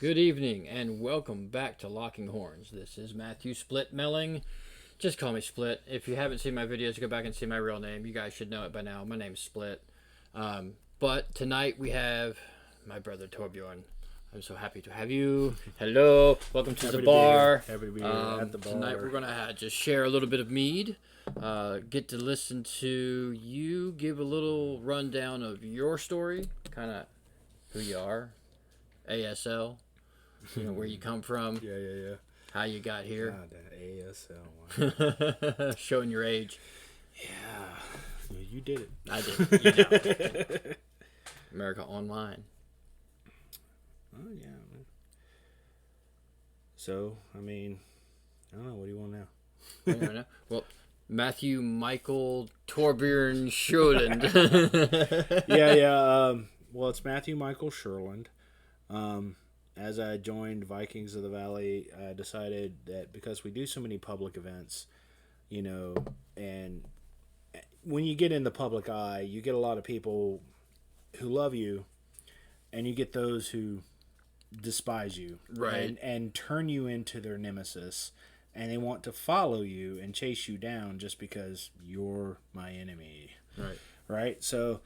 Good evening and welcome back to Locking Horns. This is Matthew Split Melling. Just call me Split. If you haven't seen my videos, go back and see my real name. You guys should know it by now. My name's Split. But tonight we have my brother Torbjorn. I'm so happy to have you. Hello. Welcome to the bar. Happy to be here at the bar. Tonight we're going to just share a little bit of mead. Get to listen to you give a little rundown of your story. Kind of who you are. ASL. You know, where you come from. Yeah. How you got here. God, that ASL. Wow. Showing your age. Yeah. You did it. I did. You know. America Online. Oh, yeah. Man. So, I mean, I don't know. What do you want now? I don't know. Well, Matthew Michael Torbjorn Sjolund. Yeah. Well, it's Matthew Michael Sjolund. As I joined Vikings of the Valley, I decided that because we do so many public events, you know, and when you get in the public eye, you get a lot of people who love you, and you get those who despise you, Right, and turn you into their nemesis, and they want to follow you and chase you down just because you're my enemy. Right. So,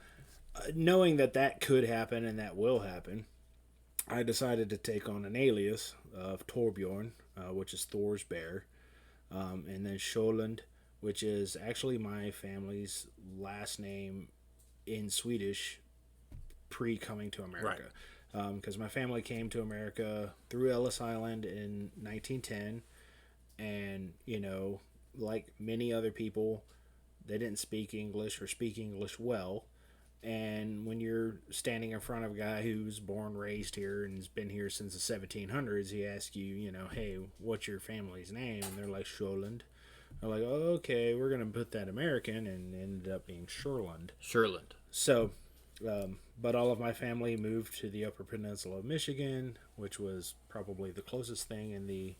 knowing that could happen and that will happen, I decided to take on an alias of Torbjorn, which is Thor's bear, and then Sjolund, which is actually my family's last name in Swedish pre-coming to America. Because my family came to America through Ellis Island in 1910, and, you know, like many other people, they didn't speak English or speak English well. And when you're standing in front of a guy who's born, raised here, and has been here since the 1700s, he asks you, you know, hey, what's your family's name? And they're like, Sjolund. They're like, oh, okay, we're going to put that American, and it ended up being Sjolund. So, but all of my family moved to the Upper Peninsula of Michigan, which was probably the closest thing in the,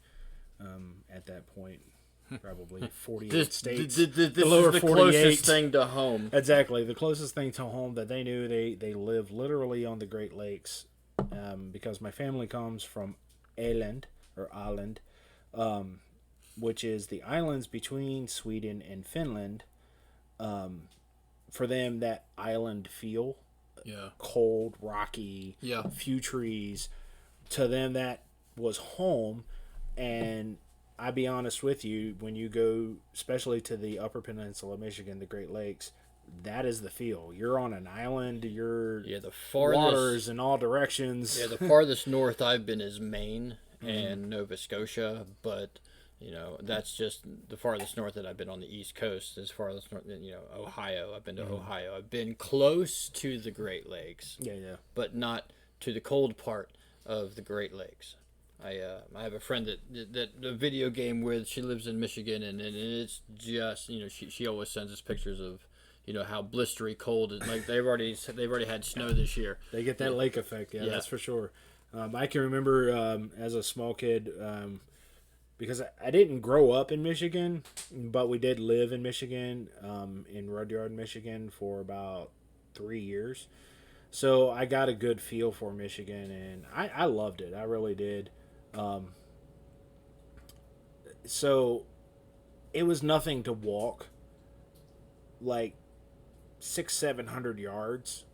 at that point, probably 48 states. This the lower is the 48. Closest thing to home. Exactly. The closest thing to home that they knew. They live literally on the Great Lakes, because my family comes from Åland, which is the islands between Sweden and Finland. For them, that island feel, cold, rocky, few trees, to them that was home. And I'll be honest with you, when you go, especially to the Upper Peninsula of Michigan, the Great Lakes, that is the feel. You're on an island. You're the farthest, waters in all directions. Yeah, the farthest north I've been is Maine and Nova Scotia, but you know that's just the farthest north that I've been on the East Coast. As far as north, you know, Ohio. I've been to Ohio. I've been close to the Great Lakes. Yeah. But not to the cold part of the Great Lakes. I have a friend that the video game with. She lives in Michigan, and it's just, you know, she always sends us pictures of, you know, how blistery cold it, like they've already had snow this year. They get that lake effect, yeah, that's for sure. I can remember as a small kid, because I didn't grow up in Michigan, but we did live in Michigan, in Rudyard, Michigan, for about 3 years. So I got a good feel for Michigan, and I loved it. I really did. So it was nothing to walk like 600-700 yards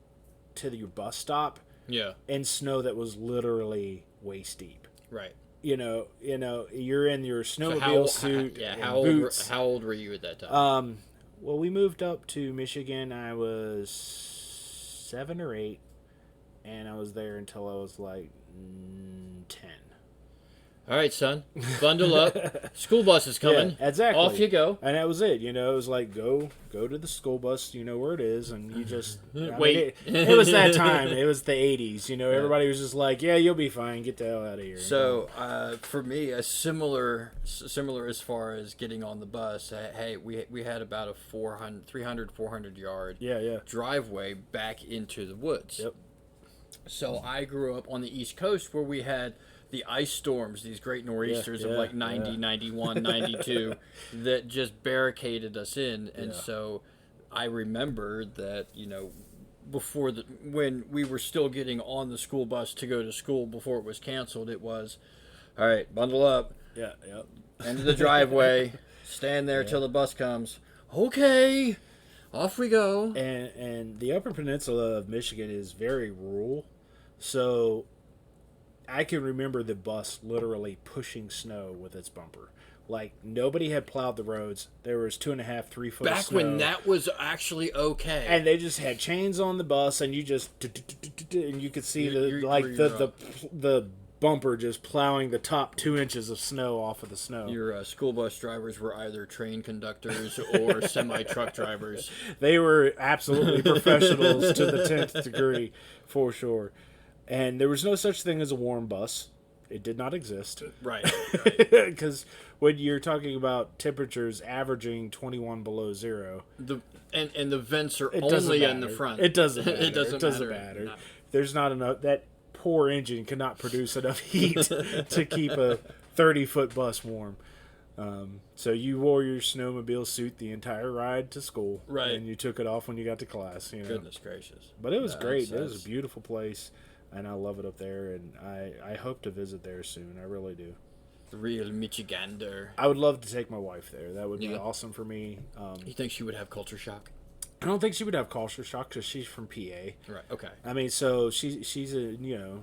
to your bus stop in snow that was literally waist deep. Right. You know, you're in your snowmobile suit. How old were you at that time? Well, we moved up to Michigan. I was 7 or 8, and I was there until I was like 10. All right, son, bundle up. School bus is coming. Yeah, exactly. Off you go. And that was it. You know, it was like, go to the school bus. You know where it is, and you just wait. It was that time. It was the 80s. You know, everybody was just like, yeah, you'll be fine. Get the hell out of here. So, for me, a similar as far as getting on the bus. Hey, we had about a 400 yard driveway back into the woods. Yep. So I grew up on the East Coast where we had the ice storms, these great nor'easters of like 90, 91, 92 that just barricaded us in. And so I remember that, you know, before when we were still getting on the school bus to go to school before it was canceled, it was, all right, bundle up. Yeah, yep. End of the driveway. Stand there till the bus comes. Okay, off we go. And the Upper Peninsula of Michigan is very rural, so I can remember the bus literally pushing snow with its bumper. Like, nobody had plowed the roads. There was 2.5, 3 foot of snow. Back when that was actually okay. And they just had chains on the bus, and you just, and you could see the bumper just plowing the top 2 inches of snow off of the snow. Your school bus drivers were either train conductors or semi-truck drivers. They were absolutely professionals to the 10th degree, for sure. And there was no such thing as a warm bus. It did not exist. Right. Because when you're talking about temperatures averaging 21 below zero, and the vents are only in the front. It doesn't matter. It doesn't matter. No. There's not enough. That poor engine cannot produce enough heat to keep a 30-foot bus warm. So you wore your snowmobile suit the entire ride to school, right? And you took it off when you got to class. You know? Goodness gracious! But it was great. It was a beautiful place. And I love it up there, and I hope to visit there soon. I really do. The real Michigander. I would love to take my wife there. That would be awesome for me. You think she would have culture shock? I don't think she would have culture shock because she's from PA. Right. Okay. I mean, so she's a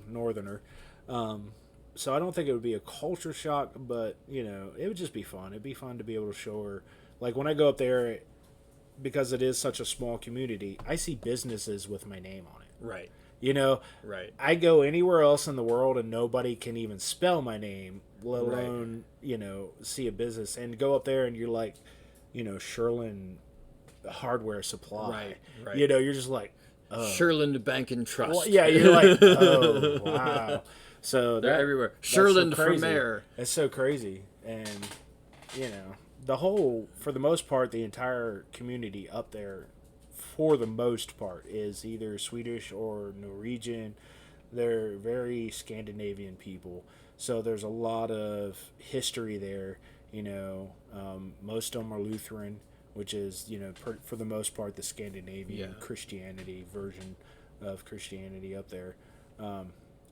northerner. So I don't think it would be a culture shock, but it would just be fun. It'd be fun to be able to show her. Like when I go up there, because it is such a small community, I see businesses with my name on it. Right. Right. I go anywhere else in the world and nobody can even spell my name, let alone, see a business. And go up there and you're like, Sjolund Hardware Supply. Right. You're just like, oh. Sjolund Bank and Trust. Well, yeah, you're like, oh, wow. So they're everywhere. Sjolund for mayor. It's so crazy. And, for the most part, the entire community up there, for the most part, is either Swedish or Norwegian. They're very Scandinavian people, so there's a lot of history there. Most of them are Lutheran, which is for the most part the Scandinavian Christianity version of Christianity up there,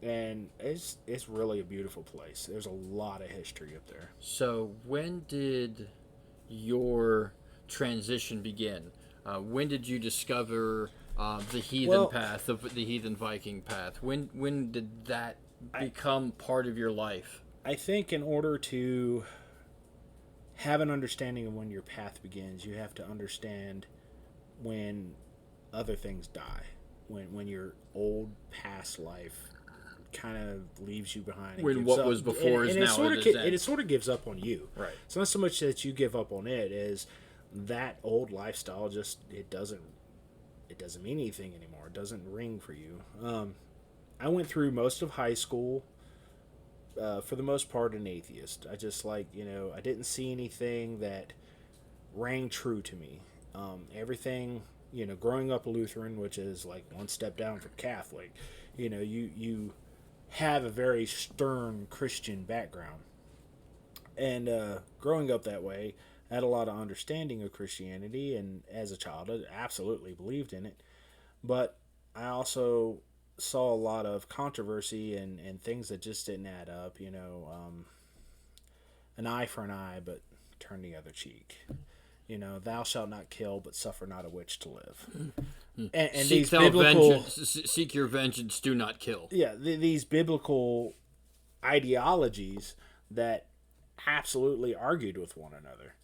and it's really a beautiful place. There's a lot of history up there. So when did your transition begin? When did you discover the heathen path, the heathen Viking path? When did that become part of your life? I think in order to have an understanding of when your path begins, you have to understand when other things die, when your old past life kind of leaves you behind. When what was before is now it is. And it sort of gives up on you. Right. It's not so much that you give up on it as that old lifestyle just it doesn't mean anything anymore. It doesn't ring for you. I went through most of high school, for the most part, an atheist. I just I didn't see anything that rang true to me. Everything, growing up Lutheran, which is like one step down from Catholic, you have a very stern Christian background, and growing up that way, I had a lot of understanding of Christianity, and as a child, I absolutely believed in it. But I also saw a lot of controversy and things that just didn't add up. An eye for an eye, but turn the other cheek. Thou shalt not kill, but suffer not a witch to live. And seek these biblical, seek your vengeance, do not kill. Yeah, these biblical ideologies that absolutely argued with one another.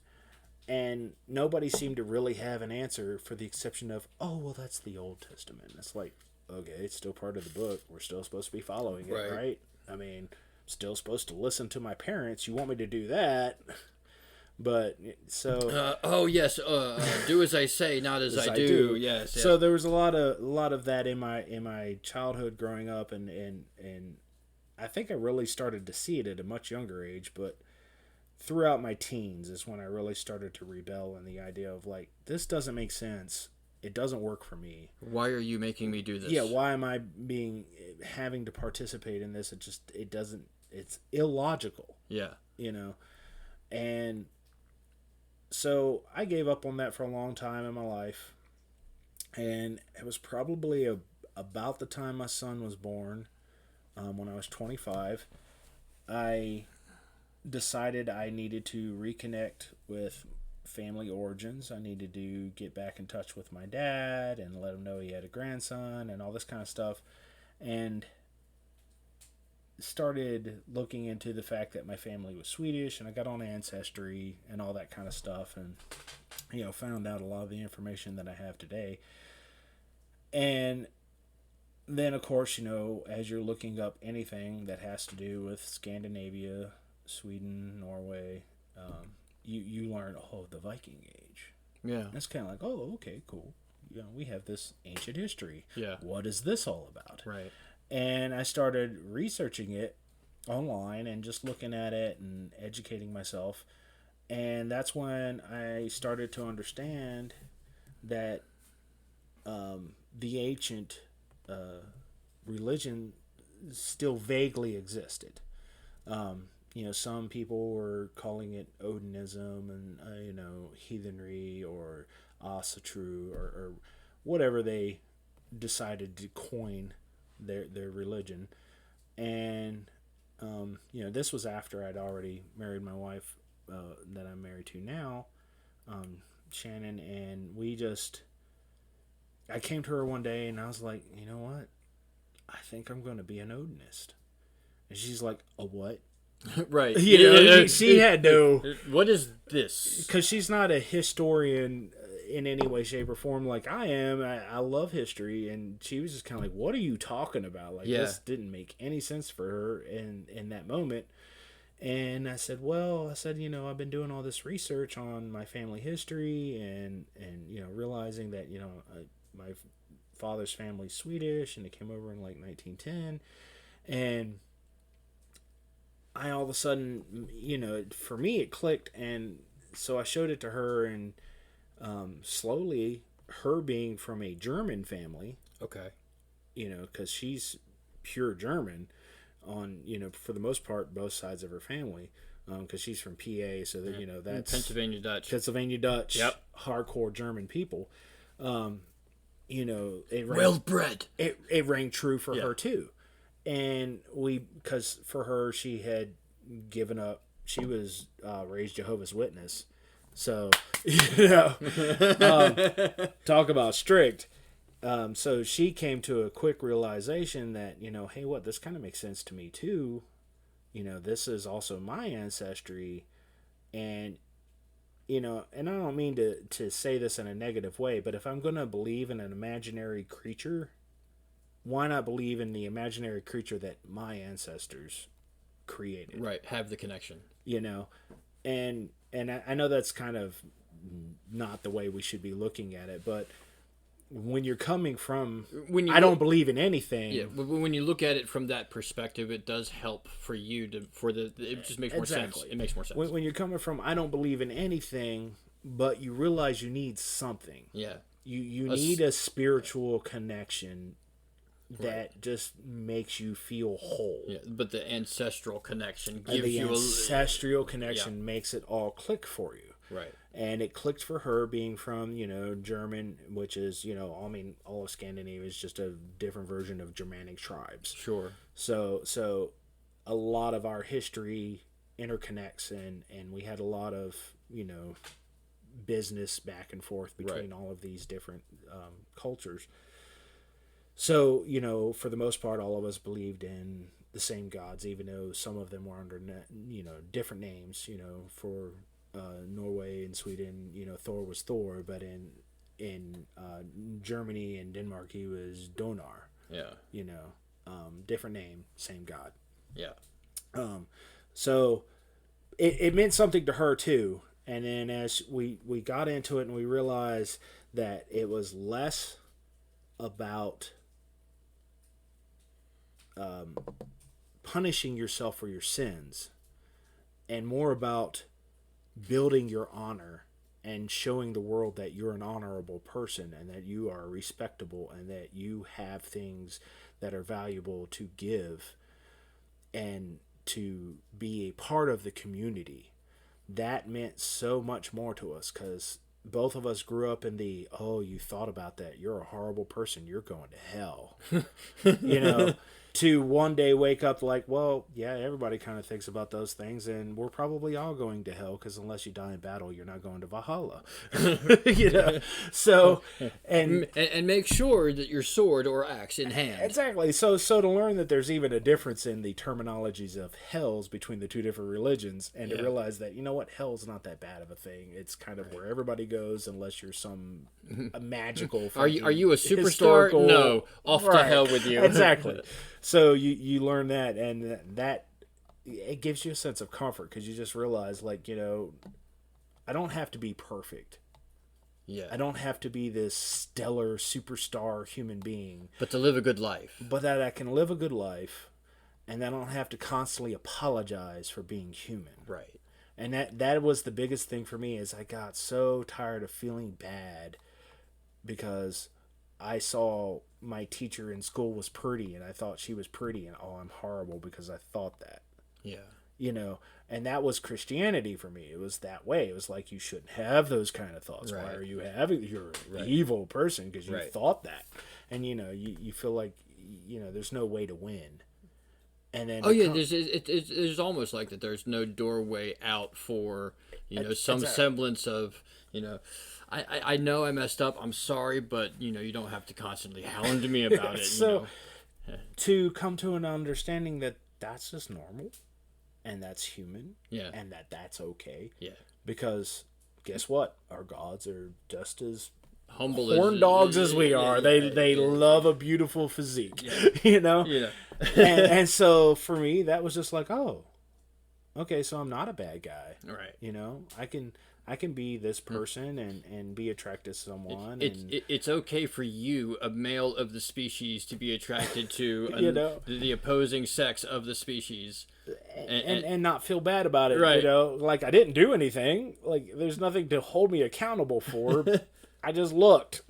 And nobody seemed to really have an answer, for the exception of, oh, well, that's the Old Testament. It's like, okay, it's still part of the book. We're still supposed to be following it, right? I mean, still supposed to listen to my parents. You want me to do that? But, so... oh, yes, do as I say, not as I do. Yes. So there was a lot of that in my childhood growing up, and I think I really started to see it at a much younger age, but... throughout my teens is when I really started to rebel in the idea of this doesn't make sense. It doesn't work for me. Why are you making me do this? Yeah, why am I having to participate in this? It's illogical. Yeah. And so I gave up on that for a long time in my life. And it was probably about the time my son was born, when I was 25. I decided I needed to reconnect with family origins. I needed to get back in touch with my dad and let him know he had a grandson and all this kind of stuff. And started looking into the fact that my family was Swedish, and I got on Ancestry and all that kind of stuff, and found out a lot of the information that I have today. And then, of course, as you're looking up anything that has to do with Scandinavia, Sweden, Norway, you learn, the Viking Age. Yeah. That's kind of like, okay, cool. We have this ancient history. Yeah. What is this all about? Right. And I started researching it online and just looking at it and educating myself. And that's when I started to understand that the ancient religion still vaguely existed. Some people were calling it Odinism and, heathenry or Asatru or whatever they decided to coin their religion. And, this was after I'd already married my wife that I'm married to now, Shannon, and I came to her one day and I was like, you know what? I think I'm going to be an Odinist. And she's like, a what? Right. She had no... What is this? Because she's not a historian in any way, shape, or form like I am. I love history, and she was just kind of like, what are you talking about? This didn't make any sense for her in that moment. And I said, I've been doing all this research on my family history and realizing that, my father's family's Swedish, and it came over in like 1910. And I all of a sudden, for me it clicked, and so I showed it to her, and slowly, her being from a German family, okay, because she's pure German on, for the most part, both sides of her family, because she's from PA, so that that's Pennsylvania Dutch, yep, hardcore German people. It well bred. It rang true for her too. And because for her, she had given up. She was raised Jehovah's Witness, so talk about strict. So she came to a quick realization that hey, this kind of makes sense to me too. This is also my ancestry, and and I don't mean to say this in a negative way, but if I'm going to believe in an imaginary creature, why not believe in the imaginary creature that my ancestors created? Right, have the connection. And I know that's kind of not the way we should be looking at it, but when you're coming from, I don't believe in anything. Yeah, when you look at it from that perspective, it does help for you it just makes more sense. It makes more sense. When you're coming from, I don't believe in anything, but you realize you need something. Yeah. You need a spiritual connection that just makes you feel whole. Yeah, but the ancestral connection makes it all click for you. Right. And it clicked for her being from, German, which is, all of Scandinavia is just a different version of Germanic tribes. Sure. So a lot of our history interconnects, and we had a lot of, business back and forth between all of these different cultures. So, for the most part, all of us believed in the same gods, even though some of them were under, different names. For Norway and Sweden, Thor was Thor, but in Germany and Denmark, he was Donar. Yeah. Different name, same god. Yeah. So it meant something to her too. And then as we got into it and we realized that it was less about punishing yourself for your sins and more about building your honor and showing the world that you're an honorable person and that you are respectable and that you have things that are valuable to give and to be a part of the community. That meant so much more to us because both of us grew up in the, oh, you thought about that, you're a horrible person, you're going to hell. To one day wake up like, well, yeah, everybody kind of thinks about those things, and we're probably all going to hell, because unless you die in battle, you're not going to Valhalla. So and make sure that your sword or axe in hand. Exactly. So to learn that there's even a difference in the terminologies of hells between the two different religions, and to realize that, you know what, hell's not that bad of a thing. It's kind of where everybody goes, unless you're some magical. Are you a superstar? No, off to hell with you. Exactly. So you learn that, and that it gives you a sense of comfort, because you just realize, like, I don't have to be perfect. Yeah. I don't have to be this stellar superstar human being. But to live a good life. But that I can live a good life, and I don't have to constantly apologize for being human. Right. And that was the biggest thing for me, is I got so tired of feeling bad because I saw my teacher in school was pretty, and I thought she was pretty, and I'm horrible because I thought that. Yeah. And that was Christianity for me. It was that way. It was like, you shouldn't have those kind of thoughts. Right. Why are you having? You're an evil person because you thought that. And, you feel like, there's no way to win. And then there's almost like that there's no doorway out for, some semblance of, I know I messed up. I'm sorry, but you don't have to constantly hound me about it. So, to come to an understanding that that's just normal, and that's human, and that's okay. Yeah. Because guess what? Our gods are just as humble, horn dogs as we are. They love a beautiful physique. Yeah. and so for me, that was just like, oh, okay, so I'm not a bad guy. Right. I can be this person and be attracted to someone. It's okay for you, a male of the species, to be attracted to the opposing sex of the species. And not feel bad about it. Right. Like, I didn't do anything. Like, there's nothing to hold me accountable for. I just looked,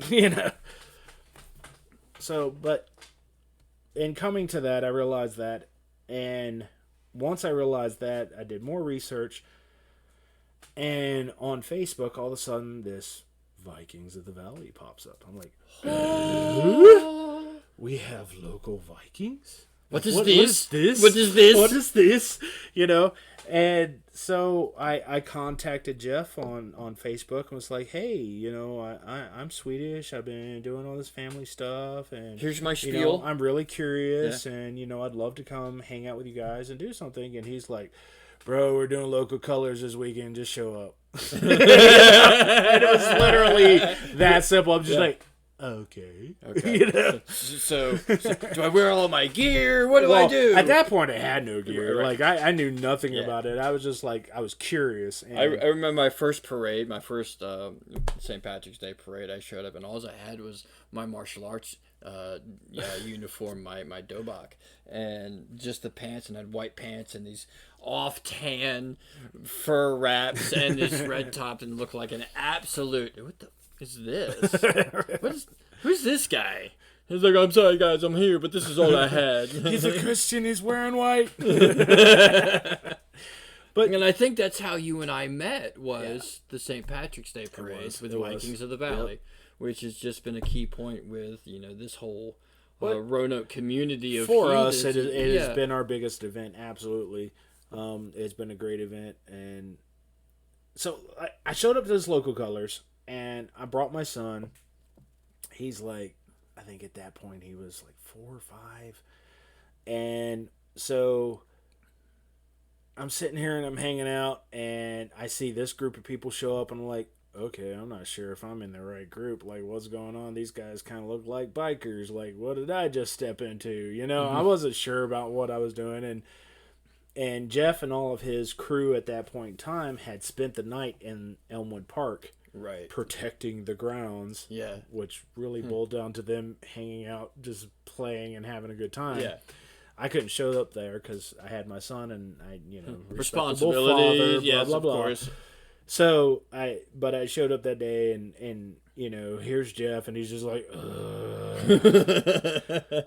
So, but in coming to that, I realized that. And once I realized that, I did more research. And on Facebook, all of a sudden, this Vikings of the Valley pops up. I'm like, we have local Vikings? What is this? What is this? What is this? And so I contacted Jeff on Facebook and was like, hey, I'm Swedish. I've been doing all this family stuff. And here's my spiel. I'm really curious. Yeah. And, I'd love to come hang out with you guys and do something. And he's like, bro, we're doing local colors this weekend. Just show up. And it was literally that simple. I'm just like, okay. So do I wear all of my gear? What do I do? At that point, I had no gear. Right. Like, I knew nothing about it. I was just like, I was curious. And I remember my first parade, my first St. Patrick's Day parade. I showed up, and all I had was my martial arts uniform, my dobak, and just the pants, and I had white pants and these off tan fur wraps and this red top, and looked like an absolute, what the is this? Who's this guy? He's like, I'm sorry guys, I'm here, but this is all I had. He's a Christian, he's wearing white. And I think that's how you and I met, was the St. Patrick's Day parade with the Vikings of the Valley, which has just been a key point with, this whole Roanoke community of for us. It has been our biggest event, absolutely. It's been a great event. And so I showed up to this local colors, and I brought my son. He's like, I think at that point he was like 4 or 5. And so I'm sitting here and I'm hanging out, and I see this group of people show up, and I'm like, okay, I'm not sure if I'm in the right group. Like, what's going on? These guys kind of look like bikers. Like, what did I just step into? I wasn't sure about what I was doing. And Jeff and all of his crew at that point in time had spent the night in Elmwood Park, protecting the grounds. Yeah, which really boiled down to them hanging out, just playing and having a good time. Yeah. I couldn't show up there because I had my son, and I, responsibilities. Yes, blah, blah, of blah. course. So I showed up that day, and here's Jeff, and he's just like,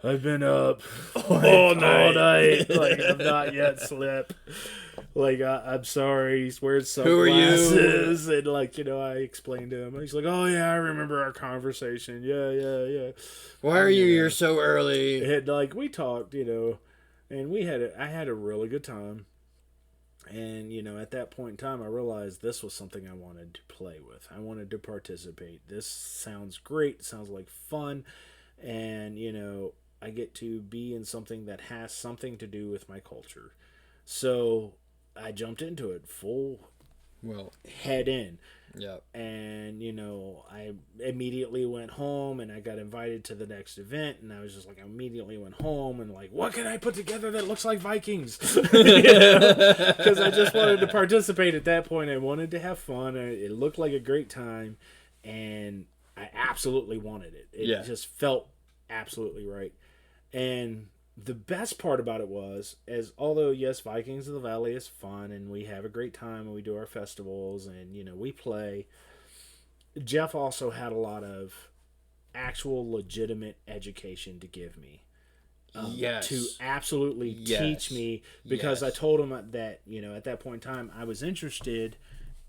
I've been up all night. Like, I've not yet slept. like, I'm sorry, he's wearing Who are you? sunglasses. And, like, you know, I explained to him. He's like, oh, yeah, I remember our conversation. Yeah. Why are you here so early? And, like, we talked, you know, and I had a really good time. And, you know, at that point in time, I realized this was something I wanted to play with. I wanted to participate. This sounds great. It sounds like fun. And, you know, I get to be in something that has something to do with my culture. So I jumped into it full head in. Yeah. And, you know, I immediately went home and I got invited to the next event. And I was just like, I immediately went home and like, what can I put together that looks like Vikings? Because I just wanted to participate at that point. I wanted to have fun. It looked like a great time. And I absolutely wanted it. It just felt absolutely right. And the best part about it was, although, yes, Vikings of the Valley is fun and we have a great time and we do our festivals and, you know, we play, Jeff also had a lot of actual legitimate education to give me. To absolutely teach me, because I told him that, you know, at that point in time, I was interested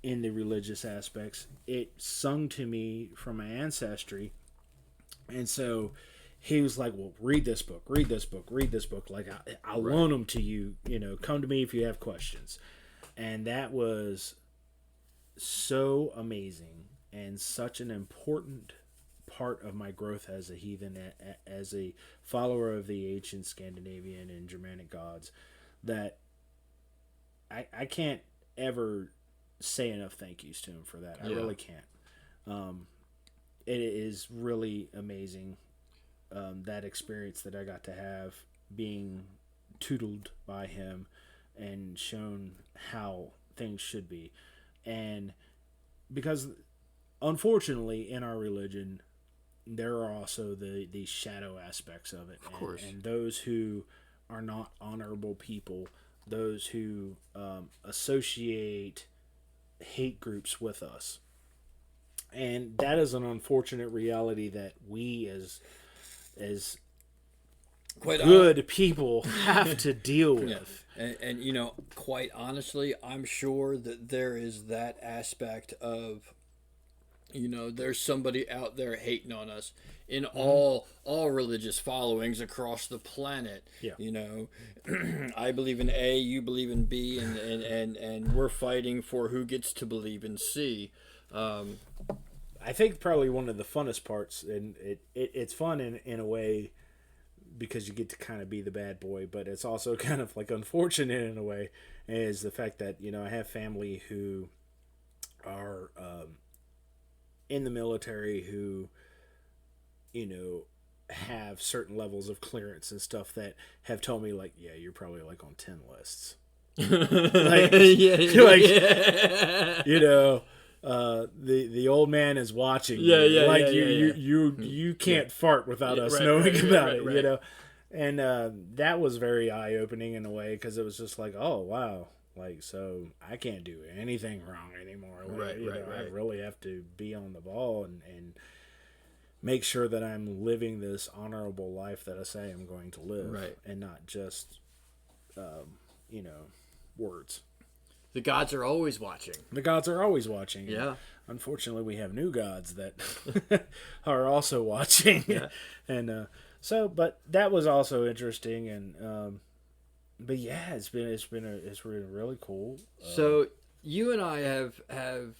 in the religious aspects. It sung to me from my ancestry. And so he was like, well, read this book. Like, I'll loan them to you. You know, come to me if you have questions. And that was so amazing and such an important part of my growth as a heathen, as a follower of the ancient Scandinavian and Germanic gods, that I can't ever say enough thank yous to him for that. I really can't. It is really amazing. That experience that I got to have, being tutored by him and shown how things should be. And because unfortunately in our religion there are also the shadow aspects of it, of course, and those who are not honorable people, those who associate hate groups with us. And that is an unfortunate reality that we as quite good people have to deal with. And you know, quite honestly, I'm sure that there is that aspect of, you know, there's somebody out there hating on us in all religious followings across the planet. You know, I believe in A, you believe in B, and we're fighting for who gets to believe in C. I think probably one of the funnest parts, and it's fun in a way because you get to kind of be the bad boy, but it's also kind of like unfortunate in a way, is the fact that, you know, I have family who are in the military who, you know, have certain levels of clearance and stuff that have told me, like, yeah, you're probably like on 10 lists. Like, you know, the old man is watching you. You can't fart without us knowing about it, you know. And that was very eye-opening in a way, because it was just like, oh, wow, like, so I can't do anything wrong anymore. I really have to be on the ball and make sure that I'm living this honorable life that I say I'm going to live, and not just you know, words. The gods are always watching. The gods are always watching. Yeah. Unfortunately, we have new gods that are also watching. Yeah. And so, but that was also interesting. And but yeah, it's been really cool. So you and I have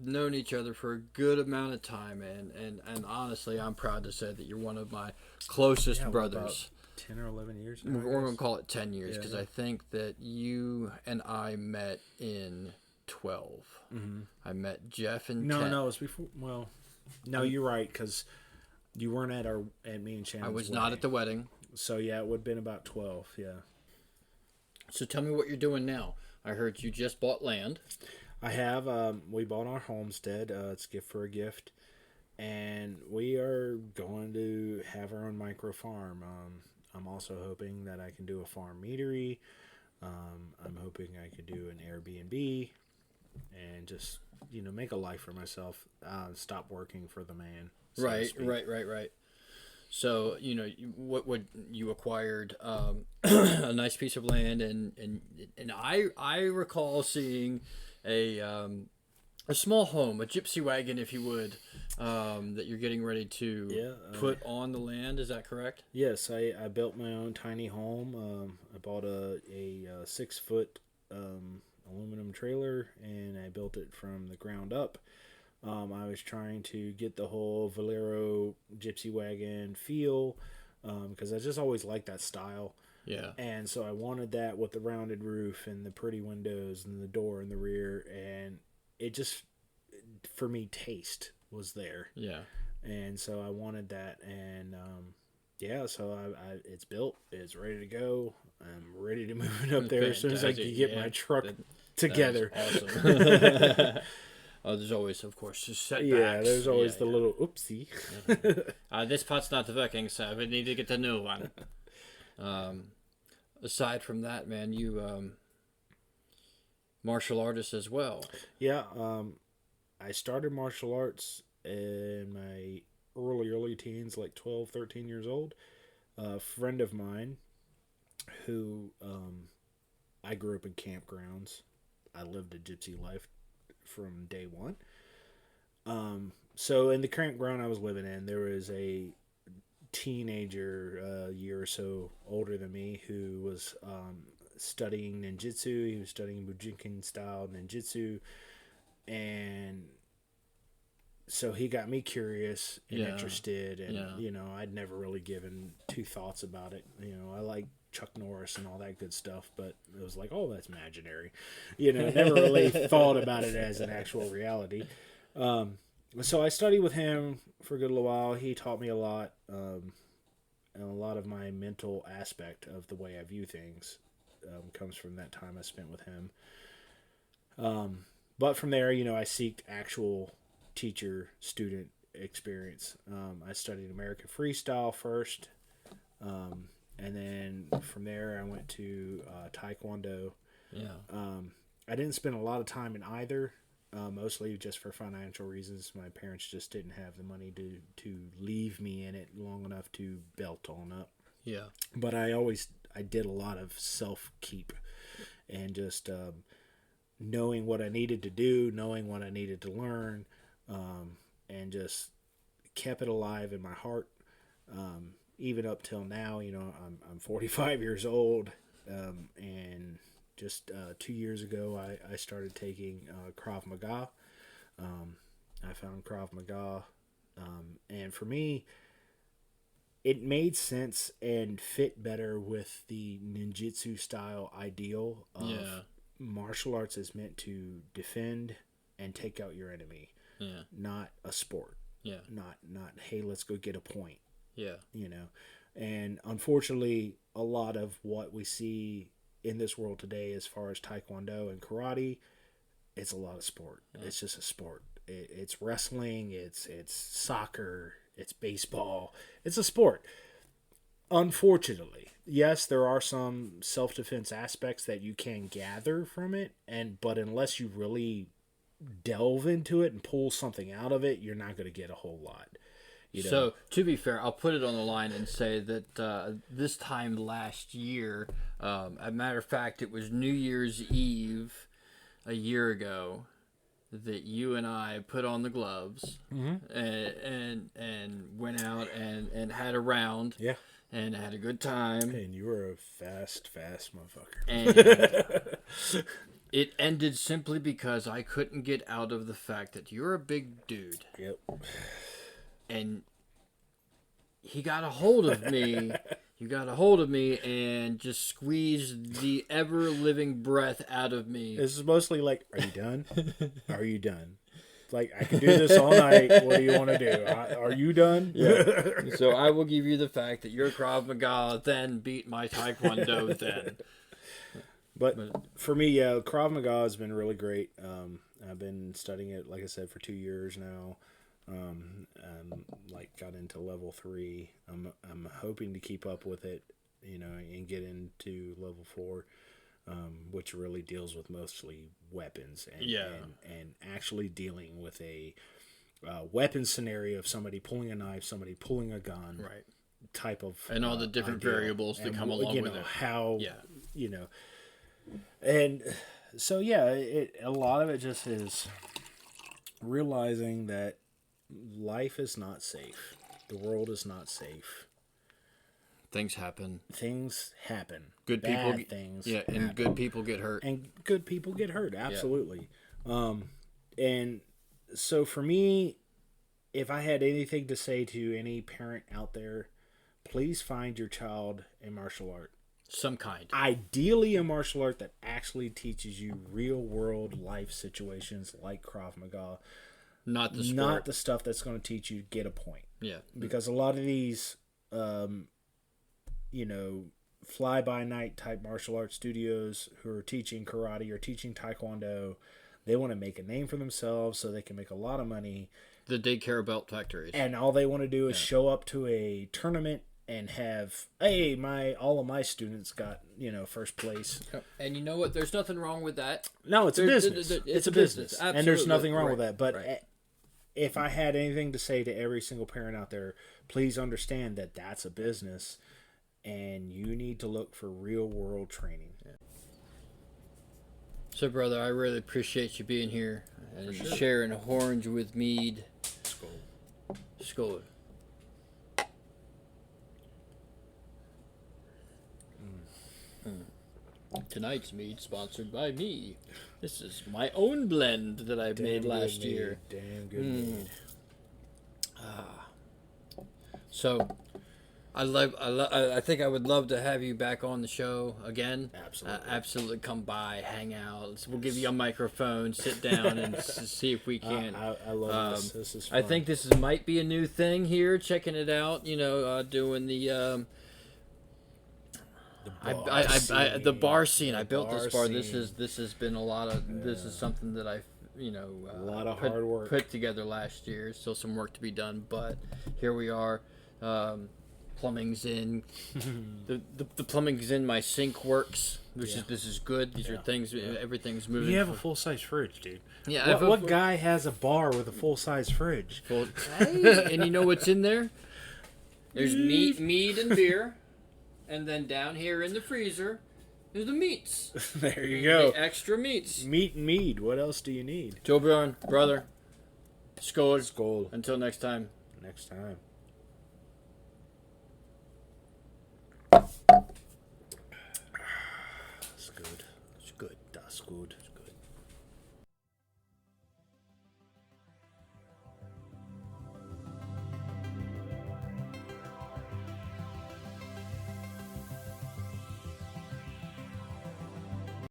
known each other for a good amount of time, and honestly, I'm proud to say that you're one of my closest brothers. 10 or 11 years now, we're going to call it 10 years, because I think that you and I met in 12. Mm-hmm. I met Jeff in 10. No, it was before. Well, no, you're right, because you weren't at me and Shannon's I was wedding. not at the wedding. So yeah, it would have been about 12. Yeah. So tell me what you're doing now. I heard you just bought land. I have. We bought our homestead. It's a gift for a gift. And we are going to have our own micro farm. I'm also hoping that I can do a farm meadery. I'm hoping I could do an Airbnb and just, you know, make a life for myself. Stop working for the man. Right. So what you acquired a nice piece of land, and I recall seeing a small home, a gypsy wagon, if you would, that you're getting ready to put on the land. Is that correct? Yes, I built my own tiny home. I bought a 6-foot aluminum trailer, and I built it from the ground up. I was trying to get the whole Valero gypsy wagon feel, because I just always liked that style. Yeah. And so I wanted that with the rounded roof and the pretty windows and the door in the rear, and it just, for me, taste was there. Yeah. And so I wanted that, and so I it's built, it's ready to go. I'm ready to move it up there as soon as I can get my truck together. Awesome. There's always, of course, setbacks. Yeah, there's always the little oopsie. This pot's not the working, so we need to get the new one. Aside from that, man, you martial artist as well. Yeah, I started martial arts in my early teens, like 12, 13 years old. A friend of mine who I grew up in campgrounds. I lived a gypsy life from day one. So in the campground I was living in, there was a teenager, a year or so older than me, who was studying ninjutsu. He was studying Bujinkan style ninjutsu, and so he got me curious and interested, and I'd never really given two thoughts about it. I like Chuck Norris and all that good stuff, but it was like, oh, that's imaginary. I never really thought about it as an actual reality. So I studied with him for a good little while. He taught me a lot, and a lot of my mental aspect of the way I view things comes from that time I spent with him. But from there, I seeked actual teacher-student experience. I studied American Freestyle first, and then from there I went to Taekwondo. Yeah. I didn't spend a lot of time in either, mostly just for financial reasons. My parents just didn't have the money to leave me in it long enough to belt on up. Yeah. But I did a lot of self-keep and just knowing what I needed to do, knowing what I needed to learn, and just kept it alive in my heart. Even up till now, I'm 45 years old, and just 2 years ago, I started taking Krav Maga. I found Krav Maga, and for me, it made sense and fit better with the ninjutsu style ideal of martial arts is meant to defend and take out your enemy, not a sport. Not hey, let's go get a point. And unfortunately, a lot of what we see in this world today, as far as Taekwondo and karate, it's a lot of sport. It's just a sport. It's wrestling. It's soccer. It's baseball. It's a sport. Unfortunately, yes, there are some self-defense aspects that you can gather from it, but unless you really delve into it and pull something out of it, you're not going to get a whole lot. So, to be fair, I'll put it on the line and say that this time last year, as a matter of fact, it was New Year's Eve a year ago that you and I put on the gloves and went out and had a round. Yeah. And had a good time. And you were a fast motherfucker. And it ended simply because I couldn't get out of the fact that you're a big dude. Yep. And he got a hold of me. You got a hold of me and just squeezed the ever-living breath out of me. This is mostly like, are you done? Are you done? Like, I can do this all night. What do you want to do? Are you done? Yeah. So I will give you the fact that your Krav Maga then beat my Taekwondo then. But for me, Krav Maga has been really great. I've been studying it, like I said, for 2 years now. Got into level 3. I'm hoping to keep up with it, and get into level 4. Which really deals with mostly weapons and actually dealing with a weapon scenario of somebody pulling a knife, somebody pulling a gun, right? type of and all the different variables that come along with it. How and so a lot of it just is realizing that life is not safe. The world is not safe. Things happen. Good people happen. And good people get hurt. Absolutely. And so for me, if I had anything to say to any parent out there, please find your child a martial art. Some kind. Ideally a martial art that actually teaches you real world life situations like Krav Maga. Not the sport. Not the stuff that's going to teach you to get a point. Yeah. Because a lot of these, fly-by-night type martial arts studios who are teaching karate or teaching taekwondo, they want to make a name for themselves so they can make a lot of money. The daycare belt factories. And all they want to do is show up to a tournament and have, hey, all of my students got, first place. And you know what? There's nothing wrong with that. No, it's a business. It's a business. Absolutely. And there's nothing wrong with that. But if I had anything to say to every single parent out there, please understand that that's a business and you need to look for real world training. Yeah. So, brother, I really appreciate you being here and sharing horns with mead. Skål. Tonight's mead sponsored by me. This is my own blend that I made last year. Damn good mead. So, I think I would love to have you back on the show again. Absolutely. Absolutely come by, hang out. We'll give you a microphone, sit down, and see if we can. I love this. This is fun. I think this might be a new thing here, checking it out, doing the the bar scene. I built this bar. This has been a lot of. This is something that I've a lot of hard work put together last year. Still some work to be done, but here we are. Plumbing's in. the plumbing's in. My sink works. This is good. These are things. Everything's moving. You have a full size fridge, dude. Yeah. What guy has a bar with a full size fridge? And you know what's in there? There's mead and beer. And then down here in the freezer is the meats. There you go. The extra meats. Meat and mead. What else do you need? Torbjorn, brother. Skål. Skål. Until next time. Next time. It's good. It's good. That's good.